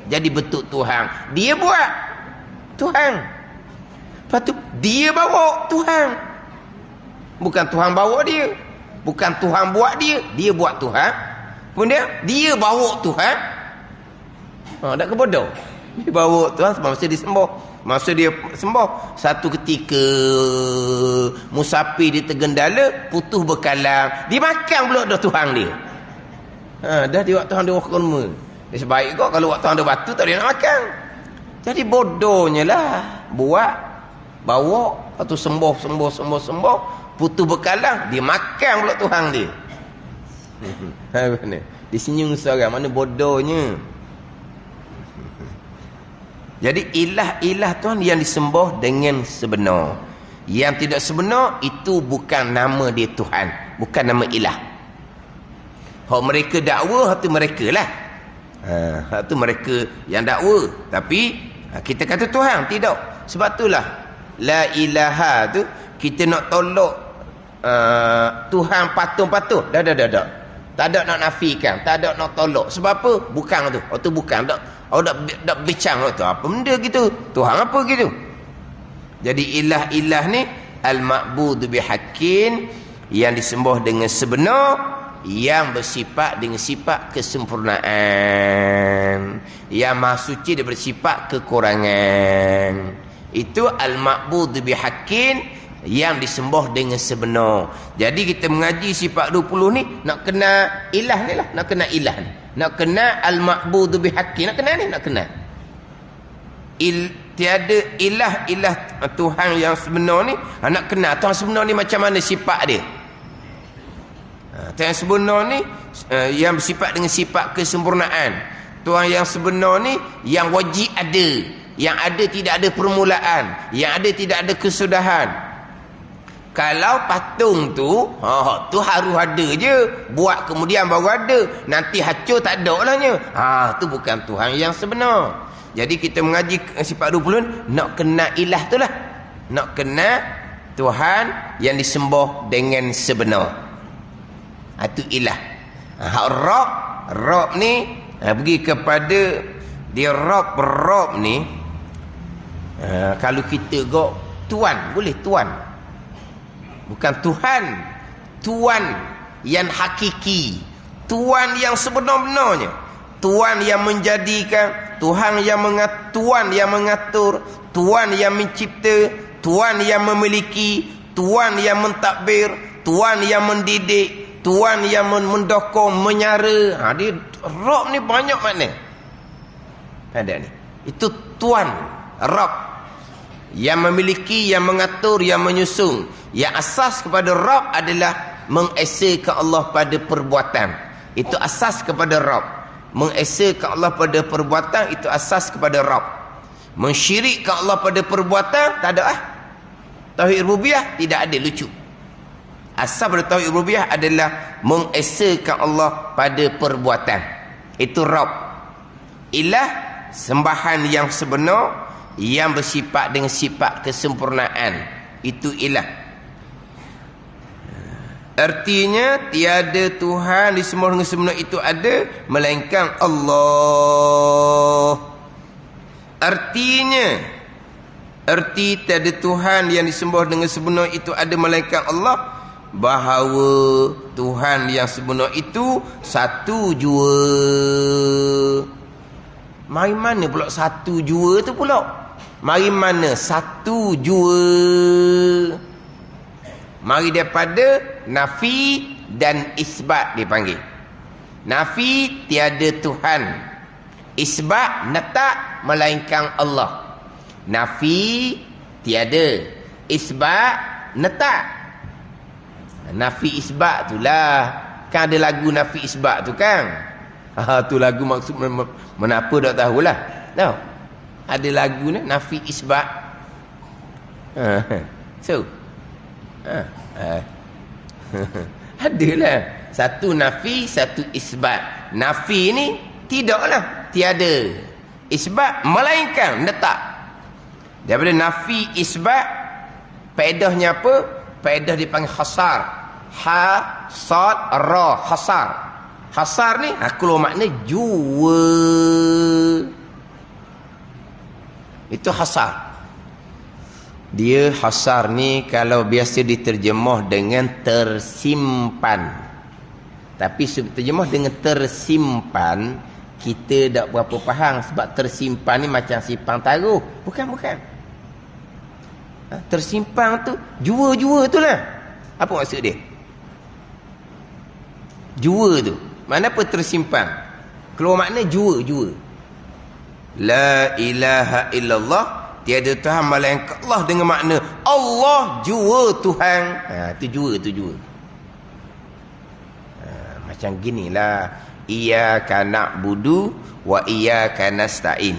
jadi bentuk Tuhan. Dia buat Tuhan. Lepas tu dia bawa Tuhan. Bukan Tuhan bawa dia. Bukan Tuhan buat dia, dia buat Tuhan. Kemudian dia bawa Tuhan. Tak kebodoh. Dia bawa Tuhan sebab masa dia sembah. Masa dia sembah, satu ketika musafir di Tegendala putus bekalan, dia makan pula dah Tuhan dia. Dah dia waktu Tuhan dia kurma. Dia sebaik kok kalau waktu Tuhan dia batu tak dia nak makan. Jadi bodohnya lah buat, bawa, atau sembah, putus bekalan, dia makan pula Tuhan dia. Dia senyum seorang, mana bodohnya. Jadi ilah Tuhan yang disembah dengan sebenar. Yang tidak sebenar itu bukan nama dia Tuhan, bukan nama ilah. Hak mereka dakwa, hak tu mereka lah. Hak tu mereka yang dakwa. Tapi kita kata Tuhan, tidak. Sebab itulah la ilaha tu kita nak tolak Tuhan patung-patung. Dah. Tak ada nak nafikan, tak ada nak tolak. Sebab apa? Bukan tu. Tu bukan tak. Dak bincang tu apa benda gitu. Tuhan apa gitu. Jadi ilah ni al-ma'bud bihaqqin, yang disembah dengan sebenar, yang bersifat dengan sifat kesempurnaan, yang maha suci daripada sifat kekurangan. Itu al-ma'bud bihaqqin, yang disembah dengan sebenar. Jadi kita mengaji sifat 20 ni nak kena ilah ni lah, nak kena ilah ni. Nak kena al-ma'budu bihaqqi, nak kena ni, nak kena. Tiada ilah Tuhan yang sebenar ni, nak kena Tuhan sebenar ni macam mana sifat dia. Tuhan sebenar ni yang bersifat dengan sifat kesempurnaan. Tuhan yang sebenar ni yang wajib ada, yang ada tidak ada permulaan, yang ada tidak ada kesudahan. Kalau patung tu, tu harus ada je. Buat kemudian baru ada. Nanti hancur tak ada lahnya. Tu bukan Tuhan yang sebenar. Jadi kita mengaji sifat 20, nak kena ilah tu lah. Nak kena Tuhan yang disembah dengan sebenar. Itu ilah. Hak Rabb ni pergi kepada dia Rabb ni. Kalau kita go tuan, boleh tuan. Bukan Tuhan. Tuan yang hakiki. Tuan yang sebenar-benarnya. Tuan yang menjadikan, Tuhan yang Tuan yang mengatur, Tuan yang mencipta, Tuan yang memiliki, Tuan yang mentadbir, Tuan yang mendidik, Tuan yang mendokong, menyara. Dia Rabb ni banyak makna. Ada ni. Itu Tuan, Rabb. Yang memiliki, yang mengatur, yang menyusun. Yang asas kepada Rabb adalah mengesakan Allah pada perbuatan. Itu asas kepada Rabb. Mengesakan Allah pada perbuatan, itu asas kepada Rabb. Mensyirikkan Allah pada perbuatan, tak ada Tauhid rububiyah tidak ada, lucu. Asal pada tauhid rububiyah adalah mengesakan Allah pada perbuatan. Itu Rabb. Ilah, sembahan yang sebenar, yang bersifat dengan sifat kesempurnaan. Itu ilah. Artinya tiada Tuhan disembah dengan sebenar itu ada melainkan Allah. Artinya arti tiada Tuhan yang disembah dengan sebenar itu ada melainkan Allah, bahawa Tuhan yang sebenar itu satu jua. Mari mana pula satu jua tu pula? Mari mana satu jua? Mari daripada nafi dan isbat dipanggil. Nafi tiada Tuhan. Isbat netak melainkan Allah. Nafi tiada. Isbat netak. Nafi isbat itulah. Kan ada lagu nafi isbat tu kan? Tu lagu maksud menapa tak tahulah. Tahu? Ada lagu ni nafi isbat. So. Adalah. Satu nafi, satu isbat. Nafi ni tidaklah, tiada. Isbat melainkan, letak. Daripada nafi isbat, faedahnya apa? Faedah dipanggil khasar. Ha, sad, ra, khasar. Khasar ni keluar makna jua. Itu khasar. Dia hasar ni kalau biasa diterjemah dengan tersimpan. Tapi terjemah dengan tersimpan, kita tak berapa faham. Sebab tersimpan ni macam simpan taruh. Bukan. Tersimpan tu, jua-jua tu lah. Apa maksud dia? Jua tu. Mana apa tersimpan? Keluar makna jua-jua. La ilaha illallah. Tiada Tuhan melainkan Allah dengan makna Allah jua Tuhan. Itu jua. Macam ginilah. Iyyaka na'budu wa iyyaka nasta'in.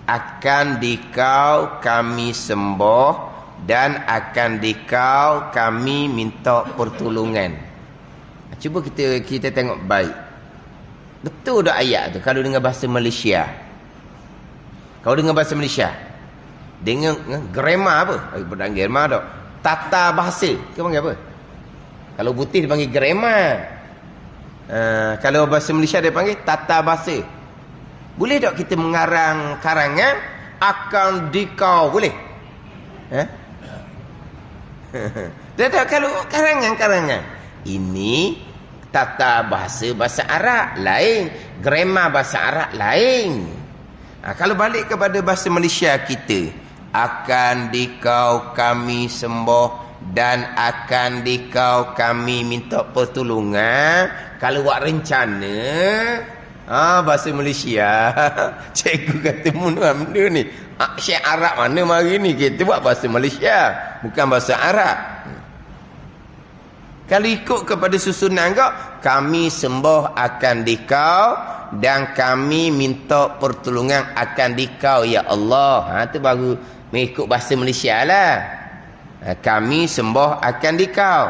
Akan dikau kami sembah dan akan dikau kami minta pertolongan. Cuba kita tengok baik. Betul tak ayat tu kalau dengan bahasa Malaysia? Kalau dengan bahasa Malaysia, dengan grammar apa? Bukan grammar tak. Tata bahasa. Kau panggil apa? Kalau putih dia panggil grammar. Kalau bahasa Malaysia dia panggil tata bahasa. Boleh tak kita mengarang karangan akan dikau? Boleh? Tak kalau karangan. Ini tata bahasa Arab lain, grammar bahasa Arab lain. Kalau balik kepada bahasa Malaysia kita, akan dikau kami sembah dan akan dikau kami minta pertolongan. Kalau buat rencana, bahasa Malaysia, cikgu kata benda ni, Syekh Arab mana mari ni, kita buat bahasa Malaysia, bukan bahasa Arab. Kalau ikut kepada susunan kami sembah akan dikau dan kami minta pertolongan akan dikau ya Allah. Itu baru mengikut bahasa Malaysia lah. Kami sembah akan dikau.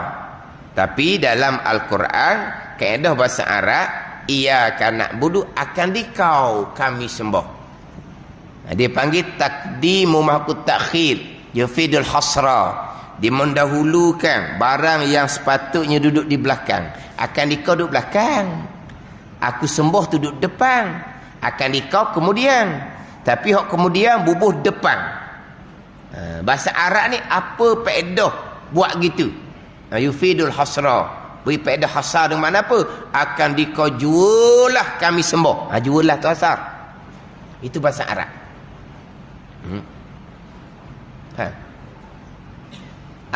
Tapi dalam Al-Quran, kaedah bahasa Arab, iyyaka na'budu akan dikau kami sembah. Dia panggil takdimu mahkut takhir, yufidul hasra. Dimendahulukan barang yang sepatutnya duduk di belakang. Akan dikau duduk belakang. Aku sembuh tu duduk depan. Akan dikau kemudian. Tapi hak kemudian bubuh depan. Bahasa Arab ni apa faedah buat gitu? Yufidul hasra. Beri faedah hasar dengan mana apa? Akan dikau jualah kami sembuh. Jualah tu hasar. Itu bahasa Arab.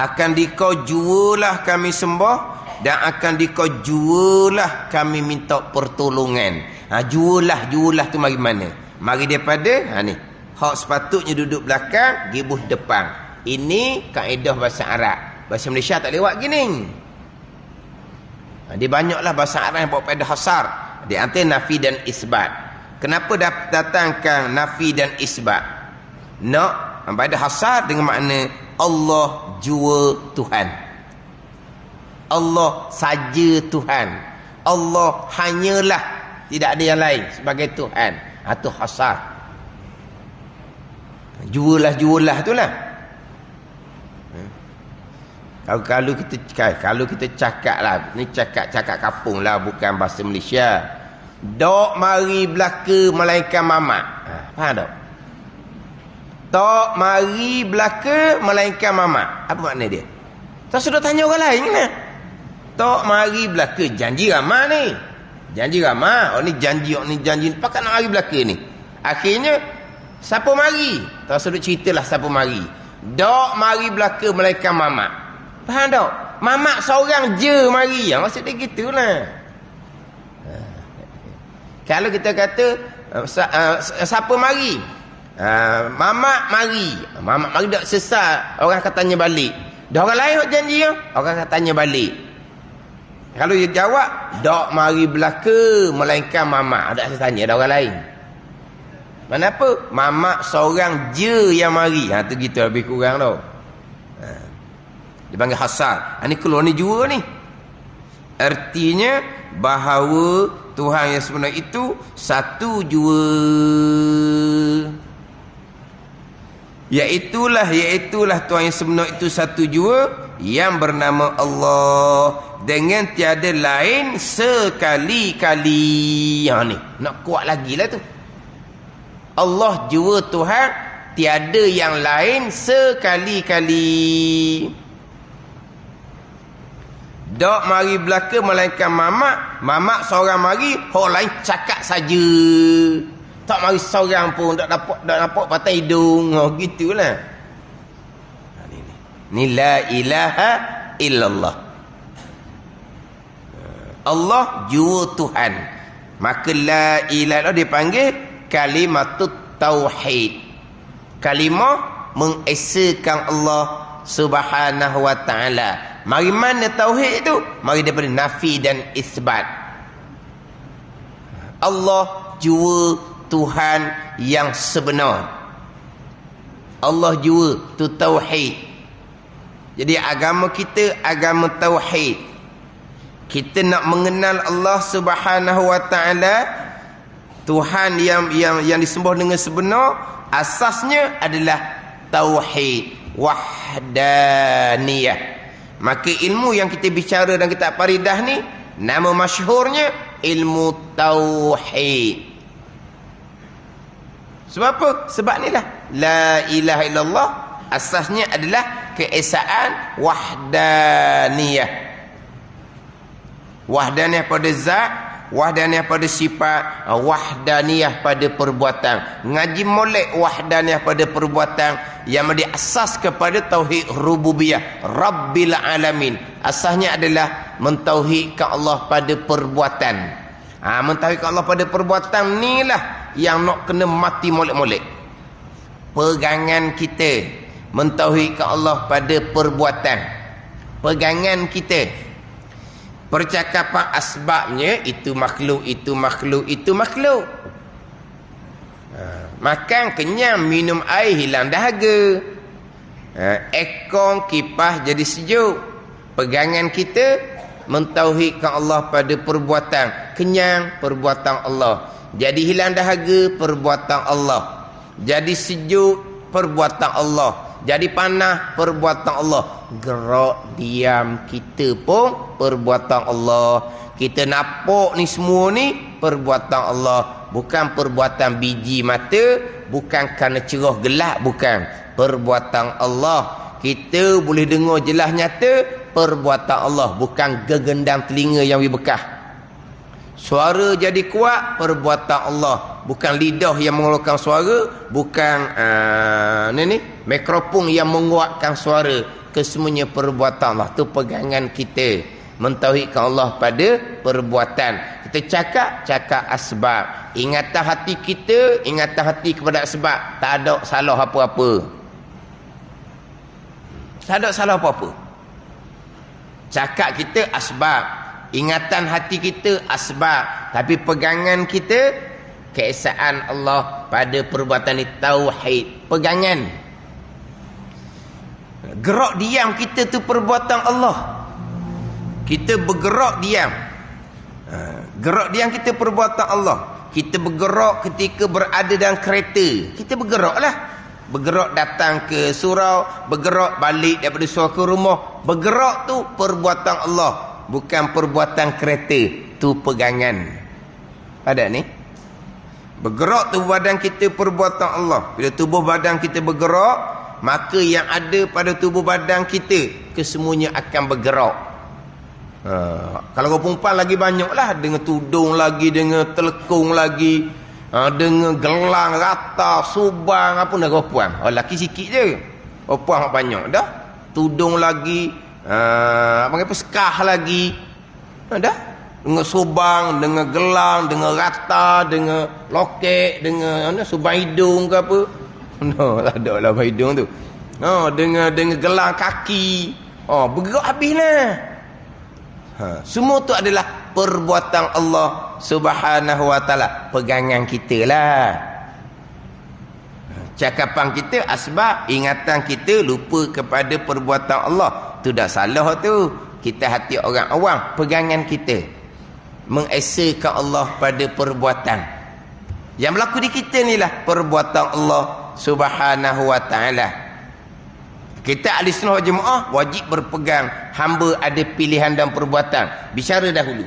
Akan dikau jualah kami sembuh dan akan dikau jualah kami minta pertolongan. Jualah tu mari mana? Mari daripada ni. Hak sepatutnya duduk belakang, gibuh depan. Ini kaedah bahasa Arab. Bahasa Malaysia tak lewat gini. Dia banyaklah bahasa Arab yang bawa pada hasar. Di antara nafi dan isbat. Kenapa datangkan nafi dan isbat? Nak pada hasar dengan makna Allah jua Tuhan. Allah saja Tuhan. Allah hanyalah, tidak ada yang lain sebagai Tuhan. Itu hasar. Jualah itulah. Kalau kita cakap lah, ni cakap kampung lah, bukan bahasa Malaysia. Dok mari belaka melainkan mamak. Faham tak? Dok mari belaka melainkan mamak. Apa makna dia? Tak sudah tanya orang lain kan? Dok mari belaka, janji ramah ni. Janji ramah. Oh ni janji. Pakat nak mari belaka ni. Akhirnya siapa mari? Tak sudah ceritalah siapa mari. Dok mari belaka melainkan mamak. Faham tak? Mamak seorang je mari. Maksud dia gitulah. Kalau kita kata siapa mari? Mamak mari. Mamak mari tak sesat. Orang akan tanya balik. Dah orang lain yang janji ya? Orang akan tanya balik. Kalau dia jawab, dok mari belaka melainkan mamak. Tak saya tanya dah orang lain. Kenapa? Mamak seorang je yang mari. Tu gitu lebih kurang tau. Dia panggil hasar. Ini keluar ni jua ni. Artinya bahawa Tuhan yang sebenar itu satu jua. Iaitulah Tuhan yang sebenar itu satu jua yang bernama Allah dengan tiada lain sekali-kali. Ni nak kuat lagi lah tu. Allah jua Tuhan, tiada yang lain sekali-kali. Dok mari belaka melainkan mamak seorang mari, orang lain cakap saja. Tak mari seorang pun tak dapat patah hidung. Gitulah. Ni la ilaha illallah. Allah jua Tuhan. Maka la ilaha dipanggil kalimatut tauhid. Kalimah mengesakan Allah Subhanahu wa taala. Mari mana tauhid itu? Mari daripada nafi dan isbat. Allah jua Tuhan yang sebenar. Allah jua tu tauhid. Jadi agama kita agama tauhid. Kita nak mengenal Allah Subhanahu wa taala, Tuhan yang disembah dengan sebenar, asasnya adalah tauhid, wahdaniyah. Maka ilmu yang kita bicara dalam kitab Faridah ni, nama masyhurnya ilmu tauhid. Sebab apa? Sebab inilah la ilaha illallah asasnya adalah keesaan wahdaniyah. Wahdaniyah pada zat, wahdaniyah pada sifat, wahdaniyah pada perbuatan. Ngaji molek wahdaniyah pada perbuatan yang berasas kepada tauhid rububiyah, Rabbil alamin. Asasnya adalah mentauhidkan Allah pada perbuatan. Mentauhidkan Allah pada perbuatan inilah yang nak kena mati molek-molek. Pegangan kita mentauhidkan Allah pada perbuatan. Pegangan kita, percakapan asbabnya itu makhluk, itu makhluk, itu makhluk. Makan kenyang, minum air hilang dahaga. Ekor kipas jadi sejuk. Pegangan kita mentauhidkan Allah pada perbuatan. Kenyang, perbuatan Allah. Jadi hilang dahaga, perbuatan Allah. Jadi sejuk, perbuatan Allah. Jadi panas, perbuatan Allah. Gerak diam kita pun perbuatan Allah. Kita nampak ni semua ni perbuatan Allah. Bukan perbuatan biji mata, bukan kerana cerah gelap, bukan. Perbuatan Allah. Kita boleh dengar jelas nyata, perbuatan Allah, bukan gegendang telinga yang bekah. Suara jadi kuat, perbuatan Allah, bukan lidah yang mengeluarkan suara, bukan mikrofon yang menguatkan suara. Kesemuanya perbuatan Allah. Tu pegangan kita mentauhidkan Allah pada perbuatan. Kita cakap asbab. Ingatan hati kita, ingatan hati kepada asbab. Tak ada salah apa-apa. Tak ada salah apa-apa. Cakap kita asbab, ingatan hati kita asbab, tapi pegangan kita keesaan Allah pada perbuatan ni, tauhid. Pegangan. Gerak diam kita tu perbuatan Allah. Kita bergerak diam. Gerak diam kita perbuatan Allah. Kita bergerak ketika berada dalam kereta. Kita bergeraklah. Bergerak datang ke surau, bergerak balik daripada surau ke rumah. Bergerak tu perbuatan Allah, bukan perbuatan kereta. Tu pegangan. Ada ni? Bergerak tubuh badan kita perbuatan Allah. Bila tubuh badan kita bergerak, maka yang ada pada tubuh badan kita kesemuanya akan bergerak. Kalau kau perempuan lagi banyak lah, dengan tudung lagi, dengan telekung lagi, dengan gelang, rata, subang, apa nak kau puan. Lelaki sikit je, kau puan banyak dah. Tudung lagi, apa skah lagi, dah. Dengan subang, dengan gelang, dengan rata, dengan loket, dengan subang hidung ke apa. No, tak ada lah hidung tu. Dengan gelang kaki. Bergerak habis lah. Semua tu adalah perbuatan Allah Subhanahu wa ta'ala. Pegangan kita lah. Cakapan kita asbab, ingatan kita lupa kepada perbuatan Allah. Tu dah salah tu. Kita hati orang awam. Pegangan kita mengesakan Allah pada perbuatan. Yang berlaku di kita ni lah perbuatan Allah Subhanahu wa ta'ala. Kita ahli sunnah wal jemaah wajib berpegang hamba ada pilihan dan perbuatan. Bicara dahulu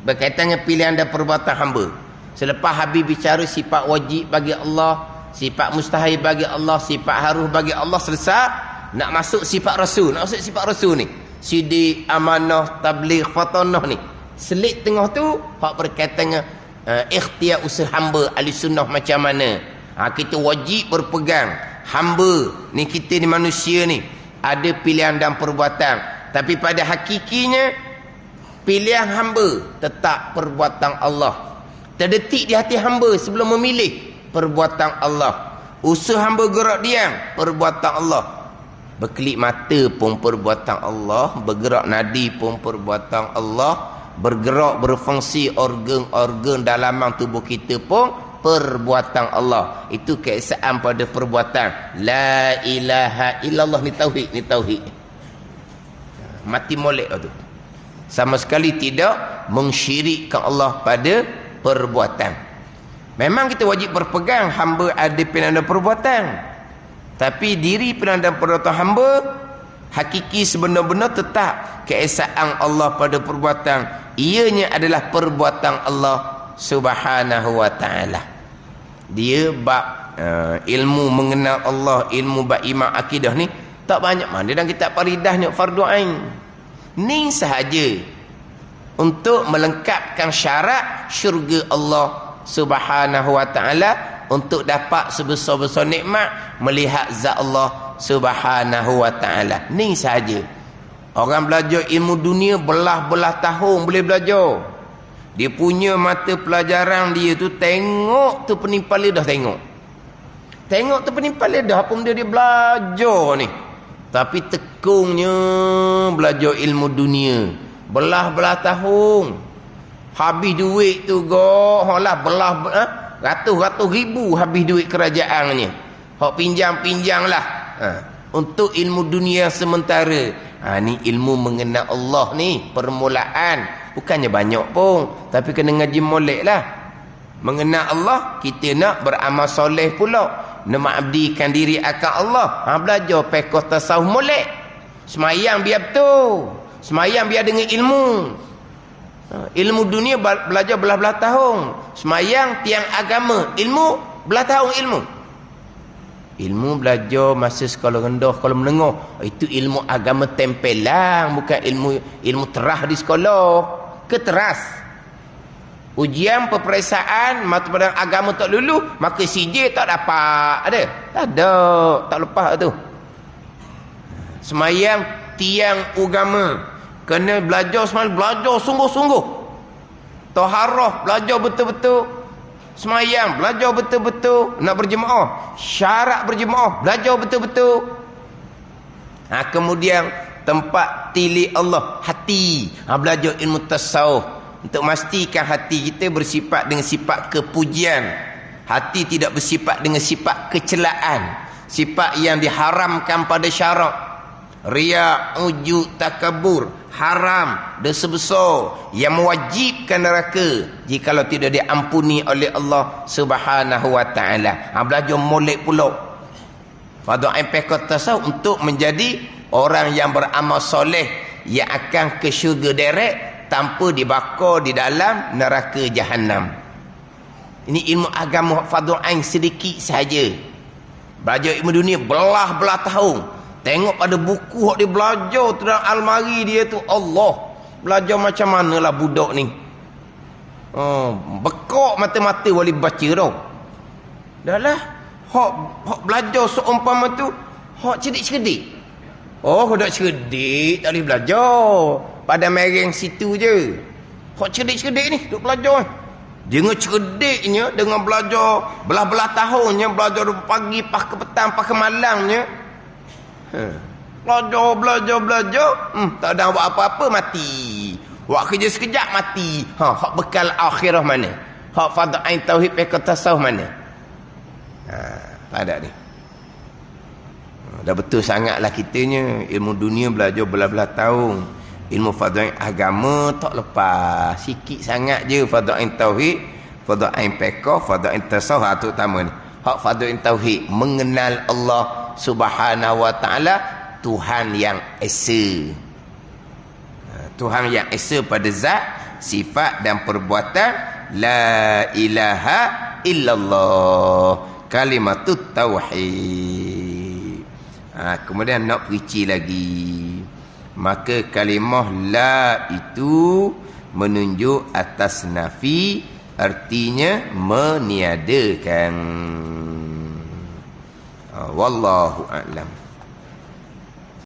berkaitan dengan pilihan dan perbuatan hamba. Selepas habis bicara sifat wajib bagi Allah, sifat mustahil bagi Allah, sifat harus bagi Allah, selesai, nak masuk sifat rasul. Nak masuk sifat rasul ni, sidik, amanah, tabligh, fatanah ni. Selit tengah tu hak berkaitan dengan ikhtiar usaha hamba ahli sunnah macam mana. Kita wajib berpegang hamba ni, kita ni manusia ni ada pilihan dan perbuatan, tapi pada hakikinya pilihan hamba tetap perbuatan Allah. Terdetik di hati hamba sebelum memilih perbuatan Allah. Usaha hamba gerak diam perbuatan Allah. Berkelip mata pun perbuatan Allah, bergerak nadi pun perbuatan Allah, bergerak berfungsi organ-organ dalaman tubuh kita pun perbuatan Allah. Itu keesaan pada perbuatan. La ilaha illallah ni tauhid, ni tauhid. Mati molek tu. Sama sekali tidak mensyirikkan Allah pada perbuatan. Memang kita wajib berpegang hamba ada pilihan dan perbuatan. Tapi diri pilihan dan perbuatan hamba hakiki sebenar-benar tetap keesaan Allah pada perbuatan. Ianya adalah perbuatan Allah Subhanahu wa ta'ala. Dia bab ilmu mengenal Allah, ilmu bab iman akidah ni tak banyak mana dalam kitab Faridah ni, fardu ain. Ni sahaja untuk melengkapkan syarat syurga Allah Subhanahu wa ta'ala, untuk dapat sebesar-besar nikmat melihat zat Allah Subhanahu wa ta'ala. Ni sahaja. Orang belajar ilmu dunia belah-belah tahun boleh belajar. Dia punya mata pelajaran dia tu, tengok tu penimpal lidah, tengok tu penimpal lidah, apa benda dia belajar ni. Tapi tekungnya belajar ilmu dunia belah-belah tahun, habis duit tu ratus-ratus ribu habis duit kerajaannya. Hak pinjam-pinjam lah untuk ilmu dunia sementara. Ni ilmu mengenal Allah ni permulaan. Bukannya banyak pun, tapi kena ngaji molek lah. Mengenal Allah, kita nak beramal soleh pula, nak mengabdikan diri akan Allah. Belajar fiqh tasawuf molek. Semayang biar betul. Semayang biar dengan ilmu. Ilmu dunia belajar belah-belah tahun. Semayang tiang agama. Ilmu belah tahun ilmu. Ilmu belajar masa sekolah rendah, sekolah menengah. Itu ilmu agama tempelang. Bukan ilmu terah di sekolah. Keteras. Ujian peperiksaan mata pelajaran agama tak lulu, maka CJ tak dapat. Ada? Tak ada. Tak lepas tu. Semayang tiang agama. Kena belajar semayang, belajar sungguh-sungguh. Taharah, belajar betul-betul. Semayang, belajar betul-betul. Nak berjemaah, syarat berjemaah, belajar betul-betul. Kemudian tempat tili Allah, hati. Belajar ilmu tasawuf untuk memastikan hati kita bersifat dengan sifat kepujian. Hati tidak bersifat dengan sifat kecelaan, sifat yang diharamkan pada syarak. Riya, ujub, takabur, haram, dosa besar yang mewajibkan neraka jikalau tidak diampuni oleh Allah Subhanahu wa taala. Belajar molek pula. Fadhu ain pekot tasawuf untuk menjadi orang yang beramal soleh yang akan ke syurga direct tanpa dibakar di dalam neraka jahanam. Ini ilmu agama fadhu ain sedikit sahaja. Belajar ilmu dunia belah-belah tahun. Tengok pada buku yang dia belajar tu dalam almari dia tu, Allah. Belajar macam manalah budak ni. Bekak mata-mata boleh baca tau. Dah lah. Hak belajar seumpama tu, hak cerdik-cerdik. Hak cerdik tak boleh belajar. Pada mereng situ je. Hak cerdik-cerdik ni duk belajar. Dengan cerdiknya, dengan belajar belah-belah tahunnya, belajar pagi, pas ke petang, pas ke malangnya. Belajar. Tak ada buat apa-apa, mati. Buat kerja sekejap, mati. Hak bekal akhirah mana? Hak fadhu ain tauhid pekot tasawuf mana? Tak ada ni. Dah betul sangatlah kitanya. Ilmu dunia belajar belah-belah tahun. Ilmu fadhu ain agama tak lepas. Sikit sangat je fadhu ain tauhid, fadhu ain pekot, fadhu ain tasawuf. Tu utama ni. Hak fadhu ain tauhid, mengenal Allah Subhanahu wa ta'ala, Tuhan yang esa. Tuhan yang esa pada zat, sifat dan perbuatan. La ilaha illallah, kalimatut tauhid. Kemudian nak perici lagi. Maka kalimah la itu menunjuk atas nafi, artinya meniadakan. Wallahu a'lam.